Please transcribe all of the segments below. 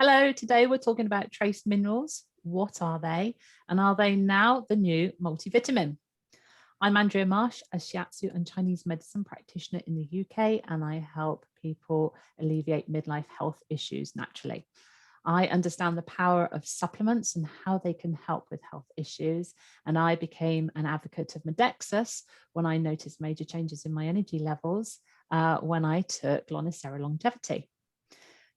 Hello, today we're talking about trace minerals. What are they? And are they now the new multivitamin? I'm Andrea Marsh, a shiatsu and Chinese medicine practitioner in the UK, and I help people alleviate midlife health issues naturally. I understand the power of supplements and how they can help with health issues. And I became an advocate of Modexus when I noticed major changes in my energy levels when I took Lonicera longevity.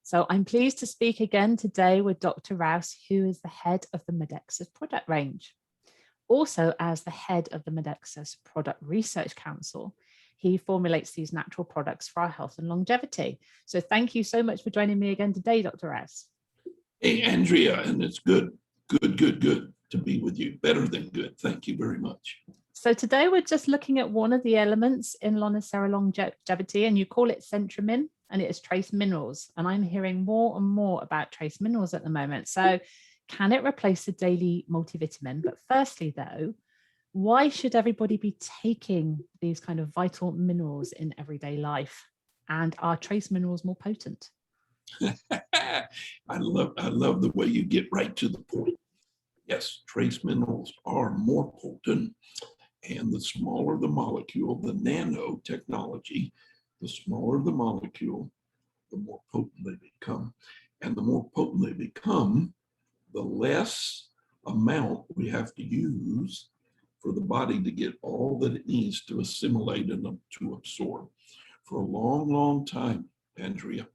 So I'm pleased to speak again today with Dr. Rouse, who is the head of the Modexus product range. Also, as the head of the Modexus Product Research Council, he formulates these natural products for our health and longevity. So thank you so much for joining me again today, Dr. Rouse. Hey, Andrea, and it's good to be with you. Better than good. Thank you very much. So today we're just looking at one of the elements in Lonicera longevity, and you call it centramin, and it is trace minerals. And I'm hearing more and more about trace minerals at the moment. So can it replace the daily multivitamin? But firstly, though, why should everybody be taking these kind of vital minerals in everyday life? And are trace minerals more potent? I love the way you get right to the point. Yes, trace minerals are more potent, and the smaller the molecule, the nanotechnology, the smaller the molecule, the more potent they become. And the more potent they become, the less amount we have to use for the body to get all that it needs to assimilate and to absorb. For a long, long time, Andrea,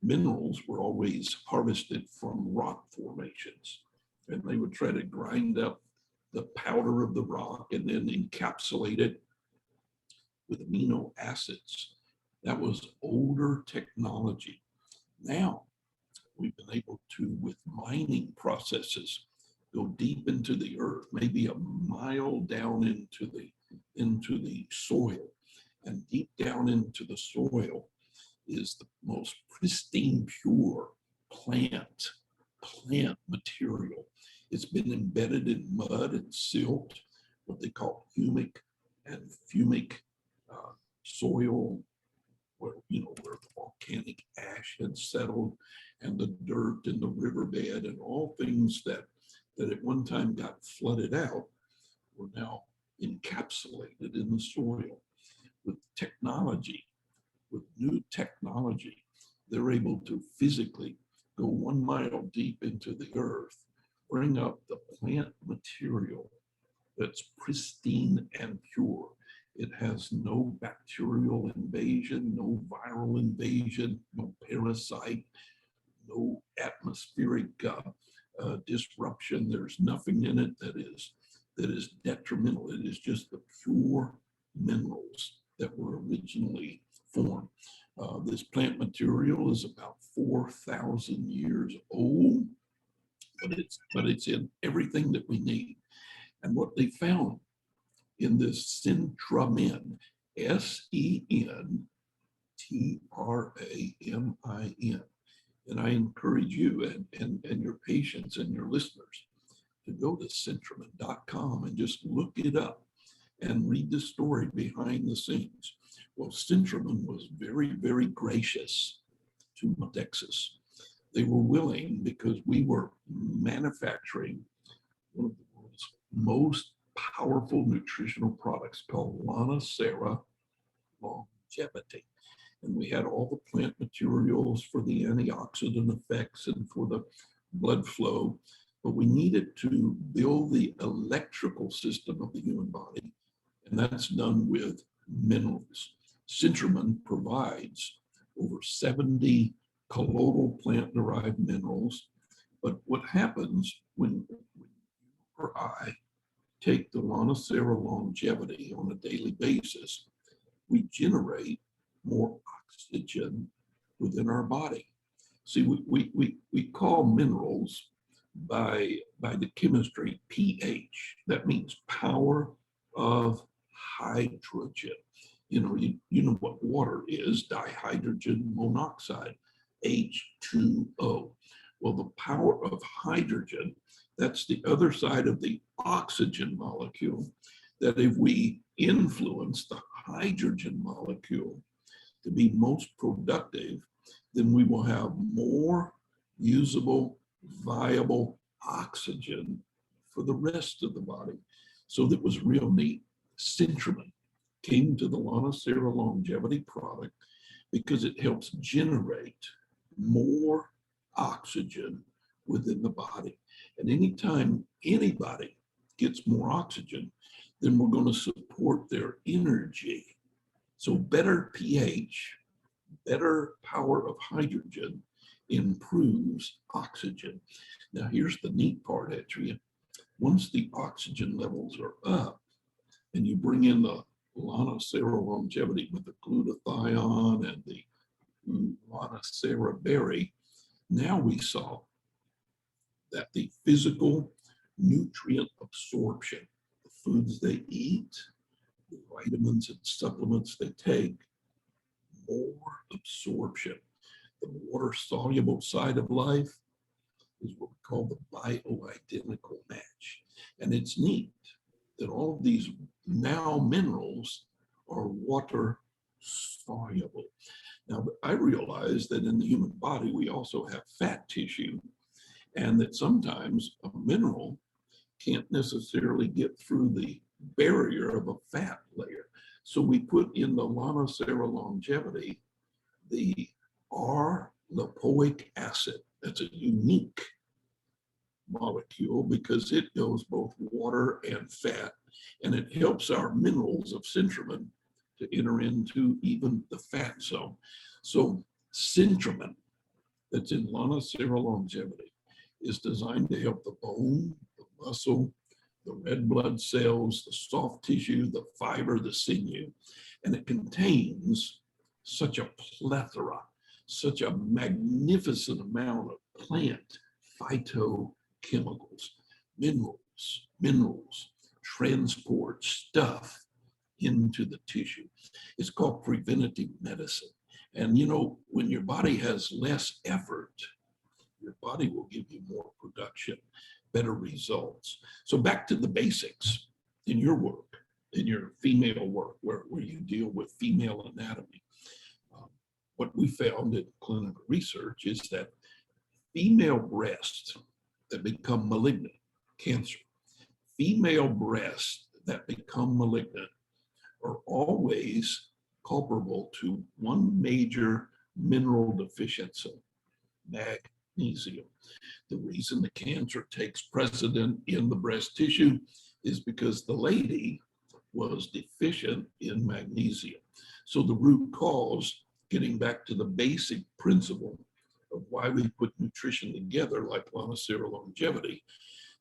minerals were always harvested from rock formations, and they would try to grind up the powder of the rock and then encapsulate it with amino acids. That was older technology. Now, we've been able to, with mining processes, go deep into the earth, maybe a mile down into the soil. And deep down into the soil is the most pristine, pure plant material. It's been embedded in mud and silt, what they call humic and fumic soil, where the volcanic ash had settled, and the dirt in the riverbed, and all things that at one time got flooded out were now encapsulated in the soil. With technology, with new technology, they're able to physically go 1 mile deep into the earth, bring up the plant material that's pristine and pure. It has no bacterial invasion, no viral invasion, no parasite, no atmospheric disruption. There's nothing in it that is detrimental. It is just the pure minerals that were originally formed. This plant material is about 4,000 years old, but it's in everything that we need. And what they found in this centramin, SENTRAMIN, and I encourage you and your patients and your listeners to go to centramin.com and just look it up and read the story behind the scenes. Well, Centramin was very, very gracious to Modexus. They were willing, because we were manufacturing one of the world's most powerful nutritional products called Lonicera longevity. And we had all the plant materials for the antioxidant effects and for the blood flow, but we needed to build the electrical system of the human body, and that's done with minerals. Centramin provides over 70 colloidal plant-derived minerals, but what happens when you or I take the Lonicera longevity on a daily basis, we generate more oxygen within our body. See, we call minerals by the chemistry pH. That means power of hydrogen. You know what water is, dihydrogen monoxide, H2O. Well, the power of hydrogen, that's the other side of the oxygen molecule, that if we influence the hydrogen molecule to be most productive, then we will have more usable, viable oxygen for the rest of the body. So that was real neat. Centramin came to the Lana-Sera longevity product because it helps generate more oxygen within the body. And anytime anybody gets more oxygen, then we're going to support their energy. So better pH, better power of hydrogen improves oxygen. Now here's the neat part, Atria. Once the oxygen levels are up and you bring in the Lana-Sera longevity with the glutathione and the Lana-Sera berry, now we saw that the physical nutrient absorption, the foods they eat, the vitamins and supplements they take, more absorption. The water-soluble side of life is what we call the bioidentical match. And it's neat that all of these now minerals are water soluble. Now, I realize that in the human body, we also have fat tissue, and that sometimes a mineral can't necessarily get through the barrier of a fat layer. So we put in the Lana-Sera longevity the R-lipoic acid. That's a unique molecule because it goes both water and fat, and it helps our minerals of Centramin to enter into even the fat zone. So Centramin that's in Lana-Sera longevity is designed to help the bone, the muscle, the red blood cells, the soft tissue, the fiber, the sinew, and it contains such a plethora, such a magnificent amount of plant phytochemicals, minerals, transport stuff into the tissue. It's called preventative medicine. And you know, when your body has less effort, your body will give you more production, better results. So back to the basics in your work, in your female work, where you deal with female anatomy. What we found in clinical research is that female breasts that become malignant, cancer, female breasts that become malignant are always comparable to one major mineral deficiency, magnesium. The reason the cancer takes precedent in the breast tissue is because the lady was deficient in magnesium. So the root cause, getting back to the basic principle of why we put nutrition together like Lana-Sera longevity,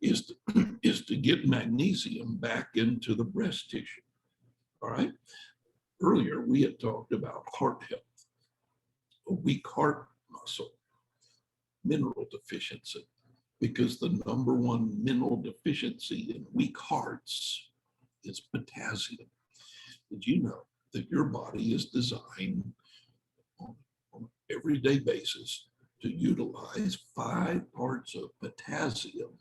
is to get magnesium back into the breast tissue. All right. Earlier, we had talked about heart health, a weak heart muscle, mineral deficiency, because the number one mineral deficiency in weak hearts is potassium. Did you know that your body is designed on an everyday basis to utilize 5 parts of potassium,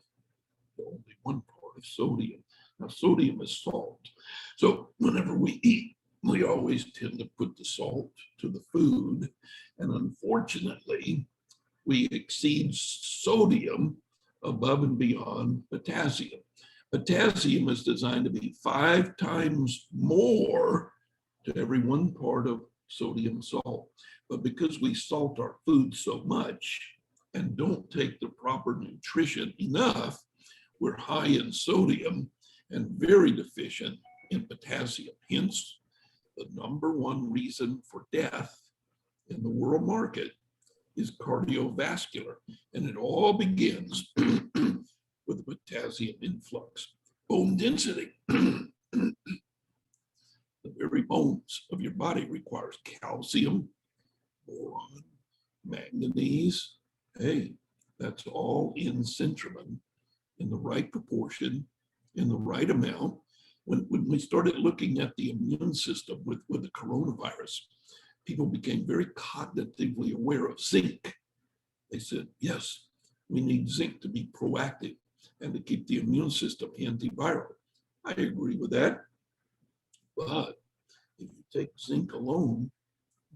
only 1 part of sodium? Now, sodium is salt. So whenever we eat, we always tend to put the salt to the food. And unfortunately, we exceed sodium above and beyond potassium. Potassium is designed to be 5 times more to every 1 part of sodium salt. But because we salt our food so much and don't take the proper nutrition enough, we're high in sodium and very deficient in potassium. Hence, the number 1 reason for death in the world market is cardiovascular. And it all begins with the potassium influx. Bone density. The very bones of your body requires calcium, boron, manganese. Hey, that's all in Centramin in the right proportion, in the right amount. When we started looking at the immune system with the coronavirus, people became very cognitively aware of zinc. They said, yes, we need zinc to be proactive and to keep the immune system antiviral. I agree with that. But if you take zinc alone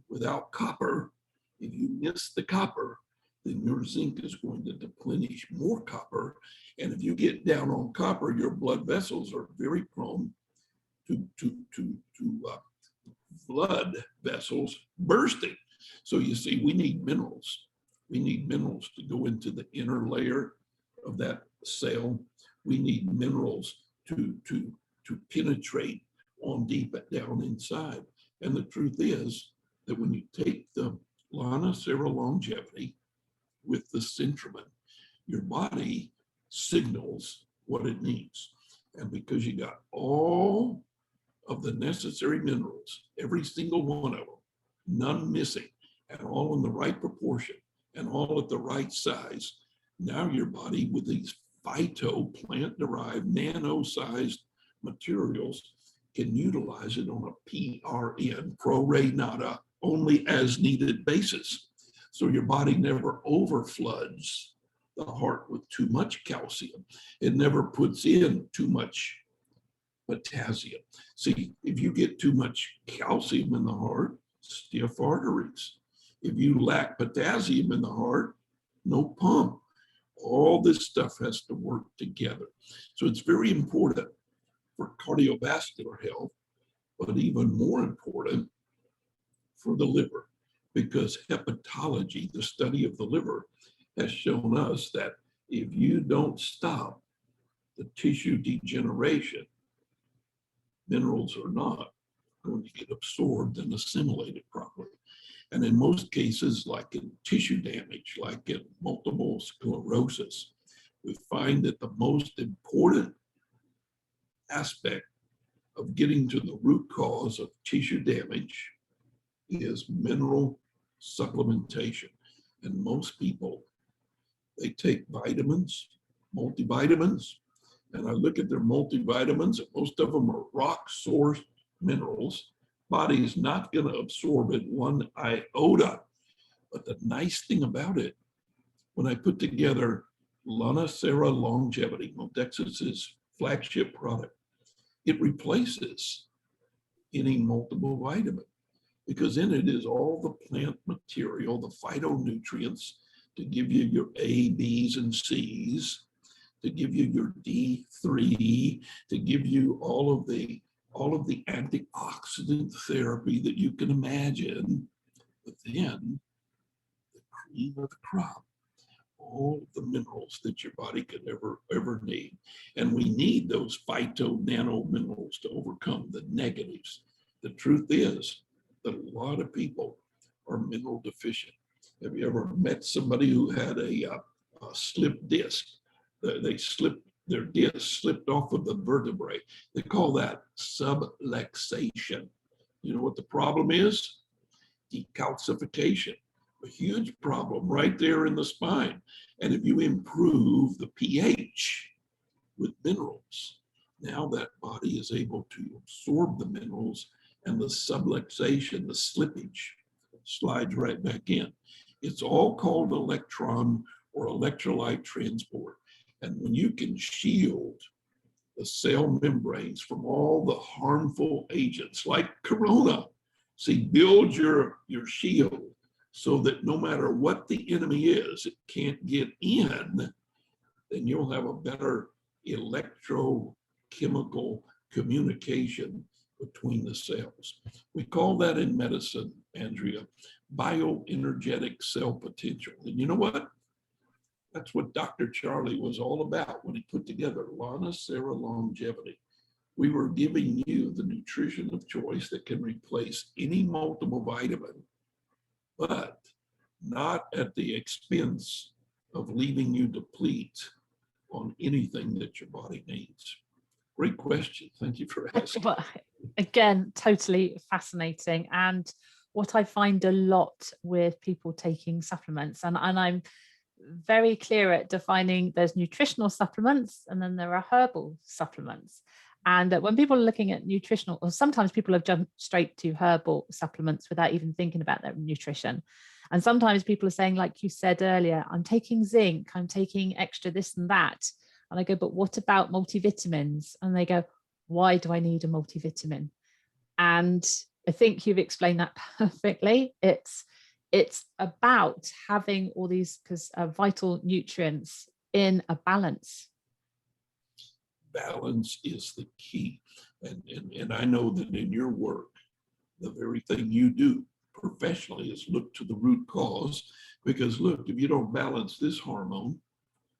without copper, if you miss the copper, then your zinc is going to deplenish more copper. And if you get down on copper, your blood vessels are very prone to blood vessels bursting. So you see, we need minerals. We need minerals to go into the inner layer of that cell. We need minerals to penetrate on deep down inside. And the truth is that when you take the Lana-Cera longevity with the Centramin, your body signals what it needs. And because you got all of the necessary minerals, every single one of them, none missing, and all in the right proportion, and all at the right size, now your body with these phyto plant-derived nano-sized materials can utilize it on a PRN, pro re nata, only as needed basis. So your body never overfloods the heart with too much calcium. It never puts in too much potassium. See, if you get too much calcium in the heart, stiff arteries. If you lack potassium in the heart, no pump. All this stuff has to work together. So it's very important for cardiovascular health, but even more important for the liver, because hepatology, the study of the liver, has shown us that if you don't stop the tissue degeneration, minerals are not going to get absorbed and assimilated properly. And in most cases, like in tissue damage, like in multiple sclerosis, we find that the most important aspect of getting to the root cause of tissue damage is mineral supplementation. And most people, they take vitamins, multivitamins, and I look at their multivitamins, and most of them are rock source minerals. Body is not going to absorb it one iota. But the nice thing about it, when I put together Lana-Cera Longevity, Modexus's flagship product, it replaces any multiple vitamin, because in it is all the plant material, the phytonutrients to give you your A, B's, and C's, to give you your D3, to give you all of the antioxidant therapy that you can imagine. But then the cream of the crop, all the minerals that your body could ever need. And we need those phyto nano minerals to overcome the negatives. The truth is that a lot of people are mineral deficient. Have you ever met somebody who had a slipped disc? Their disc slipped off of the vertebrae. They call that subluxation. You know what the problem is? Decalcification. A huge problem right there in the spine. And if you improve the pH with minerals, now that body is able to absorb the minerals, and the subluxation, the slippage, slides right back in. It's all called electron or electrolyte transport. And when you can shield the cell membranes from all the harmful agents like corona, see, build your shield so that no matter what the enemy is, it can't get in, then you'll have a better electrochemical communication between the cells. We call that in medicine, Andrea, bioenergetic cell potential. And you know what? That's what Dr. Charlie was all about when he put together Lana-Cera Longevity. We were giving you the nutrition of choice that can replace any multiple vitamin, but not at the expense of leaving you deplete on anything that your body needs. Great question. Thank you for asking. Well, again, totally fascinating. And what I find a lot with people taking supplements, and I'm very clear at defining there's nutritional supplements and then there are herbal supplements. And when people are looking at nutritional, or sometimes people have jumped straight to herbal supplements without even thinking about their nutrition. And sometimes people are saying, like you said earlier, I'm taking zinc, I'm taking extra this and that. And I go, but what about multivitamins? And they go, why do I need a multivitamin? And I think you've explained that perfectly. It's it's about having all these vital nutrients in a balance. Balance is the key. And I know that in your work, the very thing you do professionally is look to the root cause, because look, if you don't balance this hormone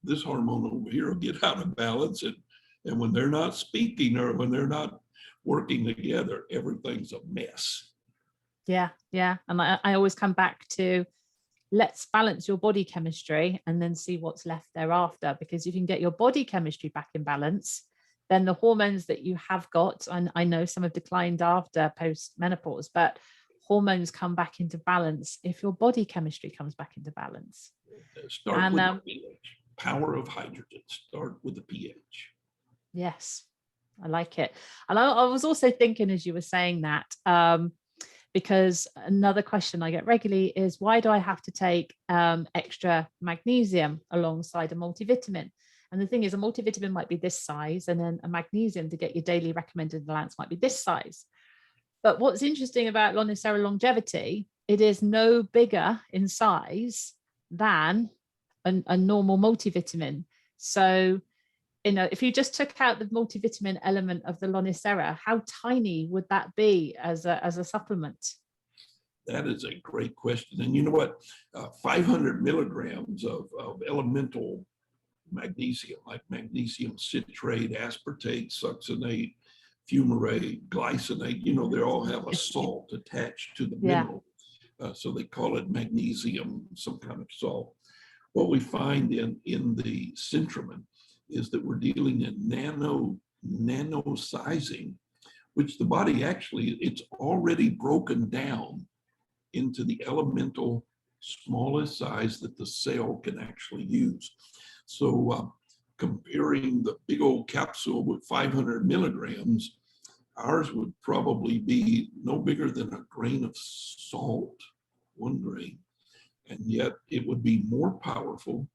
over here will get out of balance. And when they're not speaking or when they're not working together, everything's a mess. Yeah. And I always come back to, let's balance your body chemistry and then see what's left thereafter. Because if you can get your body chemistry back in balance, then the hormones that you have got, and I know some have declined after post-menopause, but hormones come back into balance if your body chemistry comes back into balance. Start with the pH. Power of hydrogen. Start with the pH. Yes, I like it. And I was also thinking as you were saying that, because another question I get regularly is, why do I have to take extra magnesium alongside a multivitamin? And the thing is, a multivitamin might be this size, and then a magnesium to get your daily recommended allowance might be this size. But what's interesting about Lonicera longevity, it is no bigger in size than a normal multivitamin. So, if you just took out the multivitamin element of the Lonicera, how tiny would that be as a supplement? That is a great question. And you know what? 500 milligrams of elemental magnesium, like magnesium citrate, aspartate, succinate, fumarate, glycinate, they all have a salt attached to the mineral. So they call it magnesium, some kind of salt. What we find in the Centramin is that we're dealing in nano sizing, which the body actually, it's already broken down into the elemental smallest size that the cell can actually use. So comparing the big old capsule with 500 milligrams, ours would probably be no bigger than a grain of salt, 1 grain, and yet it would be more powerful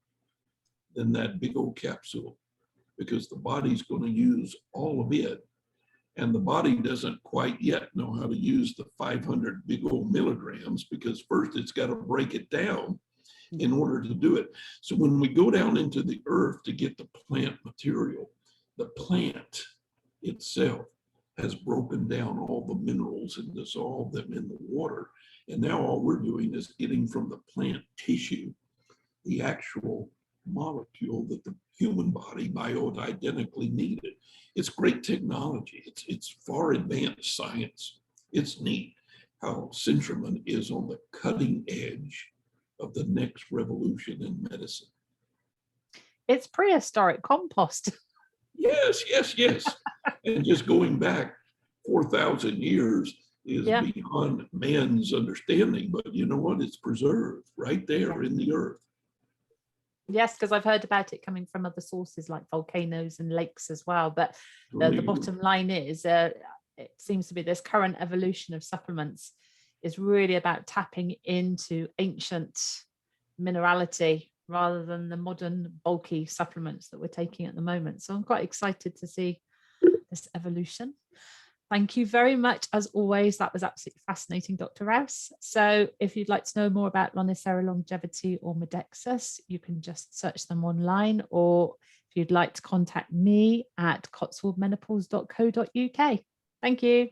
than that big old capsule, because the body's going to use all of it. And the body doesn't quite yet know how to use the 500 big old milligrams, because first it's got to break it down in order to do it. So when we go down into the earth to get the plant material, the plant itself has broken down all the minerals and dissolved them in the water. And now all we're doing is getting from the plant tissue the actual molecule that the human body bioidentically needed. It's great technology. It's far advanced science. It's neat how Centramin is on the cutting edge of the next revolution in medicine. It's prehistoric compost. Yes. And just going back 4,000 years is beyond man's understanding, but you know what? It's preserved right there in the earth. Yes, because I've heard about it coming from other sources like volcanoes and lakes as well. But the bottom line is, it seems to be this current evolution of supplements is really about tapping into ancient minerality rather than the modern bulky supplements that we're taking at the moment. So I'm quite excited to see this evolution. Thank you very much. As always, that was absolutely fascinating, Dr. Rouse. So if you'd like to know more about Lonicera longevity or Modexus, you can just search them online, or if you'd like to contact me at cotswoldmenopause.co.uk. Thank you.